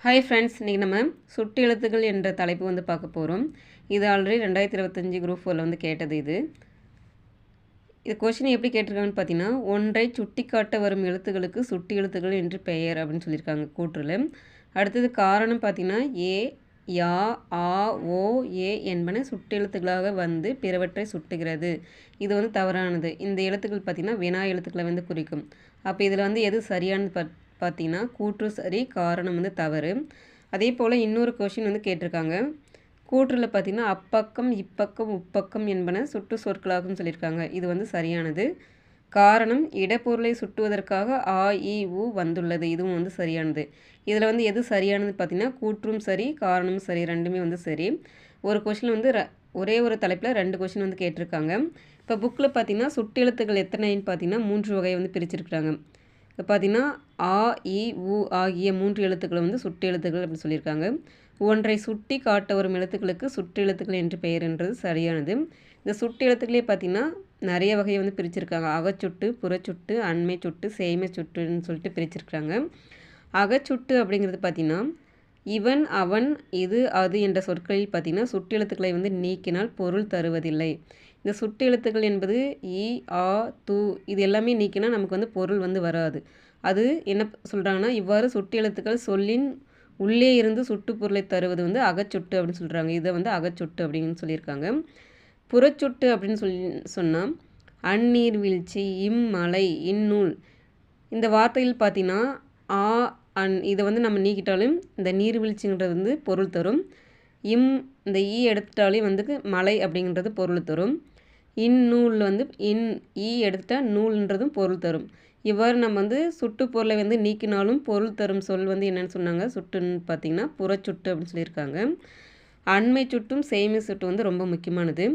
Hi friends, இன்றைக்கி நம்ம சுட்டு எழுத்துக்கள் என்ற தலைப்பு வந்து பார்க்க போகிறோம். இது ஆல்ரெடி 2025 குரூப் 4ல் வந்து கேட்டது. இது கொஷின் எப்படி கேட்டிருக்காங்கன்னு பார்த்தீங்கன்னா, ஒன்றை சுட்டி காட்ட வரும் எழுத்துக்களுக்கு சுட்டு எழுத்துக்கள் என்று பெயர் அப்படின்னு சொல்லியிருக்காங்க கூற்றில். அடுத்தது காரணம் பார்த்தீங்கன்னா, ஏ, யா, ஆ, ஓ, ஏ என்பன சுட்டு எழுத்துக்களாக வந்து பிறவற்றை சுட்டுகிறது. இது வந்து தவறானது. இந்த எழுத்துக்கள் பார்த்திங்கன்னா வினா எழுத்துக்களை வந்து குறிக்கும். அப்போ இதில் வந்து எது சரியானது பார்த்தீங்கன்னா கூற்று சரி, காரணம் வந்து தவறு. அதே போல் இன்னொரு கொஷின் வந்து கேட்டிருக்காங்க. கூற்றில் பார்த்திங்கன்னா அப்பக்கம், இப்பக்கம், உப்பக்கம் என்பன சுட்டு சொற்களாகும் சொல்லியிருக்காங்க. இது வந்து சரியானது. காரணம் இடப்பொருளை சுட்டுவதற்காக ஆ, இ, உ வந்துள்ளது. இதுவும் வந்து சரியானது. இதில் வந்து எது சரியானது பார்த்திங்கன்னா கூற்றும் சரி, காரணமும் சரி, ரெண்டுமே வந்து சரி. ஒரு கொஷின் வந்து ஒரே ஒரு தலைப்பில் 2 கொஷின் வந்து கேட்டிருக்காங்க. இப்போ புக்கில் பார்த்திங்கன்னா சுட்டு எழுத்துக்கள் எத்தனைன்னு பார்த்திங்கன்னா 3 வகையை வந்து பிரிச்சிருக்கிறாங்க. இப்போ பார்த்திங்கன்னா ஆ, இ, உ ஆகிய 3 எழுத்துக்களை வந்து சுட்டு எழுத்துக்கள் அப்படின்னு சொல்லியிருக்காங்க. ஒன்றை சுட்டி காட்ட வரும் எழுத்துக்களுக்கு சுட்டு எழுத்துக்கள் என்று பெயர்ன்றது சரியானது. இந்த சுட்டு எழுத்துக்களே பார்த்திங்கன்னா நிறைய வகையை வந்து பிரிச்சிருக்காங்க. அகச்சுட்டு, புறச்சுட்டு, அண்மை சுட்டு, சேய்மை சுட்டுன்னு சொல்லிட்டு பிரிச்சிருக்காங்க. அகச்சுட்டு அப்படிங்கிறது பார்த்திங்கன்னா இவன், அவன், இது, அது என்ற சொற்களில் பார்த்திங்கன்னா சுட்டு எழுத்துக்களை வந்து நீக்கினால் பொருள் தருவதில்லை. இந்த சுட்டு எழுத்துக்கள் என்பது இ, ஆ, து இது எல்லாமே நீக்கினா நமக்கு வந்து பொருள் வந்து வராது. அது என்ன சொல்கிறாங்கன்னா, இவ்வாறு சுட்டு எழுத்துக்கள் சொல்லின் உள்ளே இருந்து சுட்டு பொருளை தருவது வந்து அகச்சுட்டு அப்படின்னு சொல்கிறாங்க. இதை வந்து அகச்சுட்டு அப்படின்னு சொல்லியிருக்காங்க. புறச்சுட்டு அப்படின்னு சொன்னால் அந்நீர்வீழ்ச்சி, இம்மலை, இந்நூல் இந்த வார்த்தையில் பார்த்திங்கன்னா ஆ, இதை வந்து நம்ம நீக்கிட்டாலும் இந்த நீர்வீழ்ச்சிங்கிறது வந்து பொருள் தரும். இந்த ஈ எடுத்துட்டாலே வந்து மலை அப்படிங்கிறது பொருள் தரும். இந்நூல் வந்து ஈ எடுத்துட்டால் நூல்ன்றதும் பொருள் தரும். இவ்வாறு நம்ம வந்து சுட்டு பொருளை வந்து நீக்கினாலும் பொருள் தரும் சொல் வந்து என்னென்னு சொன்னாங்க சுட்டுன்னு பார்த்திங்கன்னா புறச்சுட்டு அப்படின்னு சொல்லியிருக்காங்க. அண்மை சுட்டும் சேய்மை சுட்டு வந்து ரொம்ப முக்கியமானது.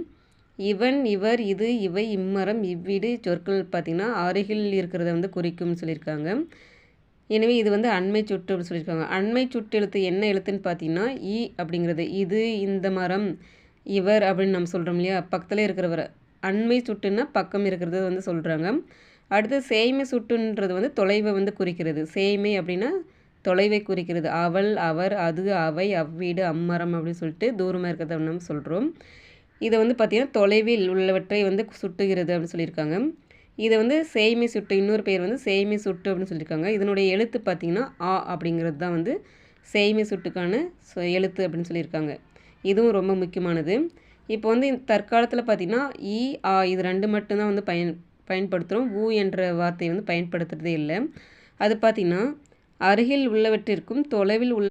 இவன், இவர், இது, இவை, இம்மரம், இவ்வீடு சொற்கள் பார்த்திங்கன்னா அருகில் இருக்கிறத வந்து குறிக்கும்னு சொல்லியிருக்காங்க. எனவே இது வந்து அண்மை சுட்டு அப்படின்னு சொல்லியிருக்காங்க. அண்மை சுட்டு எழுத்து என்ன எழுத்துன்னு பார்த்தீங்கன்னா இ அப்படிங்கிறது. இது, இந்த மரம், இவர் அப்படின்னு நம்ம சொல்கிறோம் இல்லையா, பக்கத்தில் இருக்கிறவர். அண்மை சுட்டுன்னா பக்கம் இருக்கிறது வந்து சொல்கிறாங்க. அடுத்து சேய்மை சுட்டுன்றது வந்து தொலைவை வந்து குறிக்கிறது. சேய்மை அப்படின்னா தொலைவை குறிக்கிறது. அவள், அவர், அது, அவை, அவ்வீடு, அம்மரம் அப்படின்னு சொல்லிட்டு தூரமாக இருக்கிறத நம்ம சொல்கிறோம். இதை வந்து பார்த்திங்கன்னா தொலைவில் உள்ளவற்றை வந்து சுட்டுகிறது அப்படின்னு சொல்லியிருக்காங்க. இதை வந்து சேய்மை சுட்டு, இன்னொரு பேர் வந்து சேய்மை சுட்டு அப்படின்னு சொல்லியிருக்காங்க. இதனுடைய எழுத்து பார்த்திங்கன்னா ஆ அப்படிங்கிறது தான் வந்து சேய்மை சுட்டுக்கான எழுத்து அப்படின்னு சொல்லியிருக்காங்க. இதுவும் ரொம்ப முக்கியமானது. இப்போ வந்து தற்காலத்தில் பார்த்திங்கன்னா இ, ஆ இது 2 மட்டும்தான் வந்து பயன்படுத்துகிறோம். ஊ என்ற வார்த்தையை வந்து பயன்படுத்துகிறதே இல்லை. அது பார்த்திங்கன்னா அருகில் உள்ளவற்றிற்கும் தொலைவில்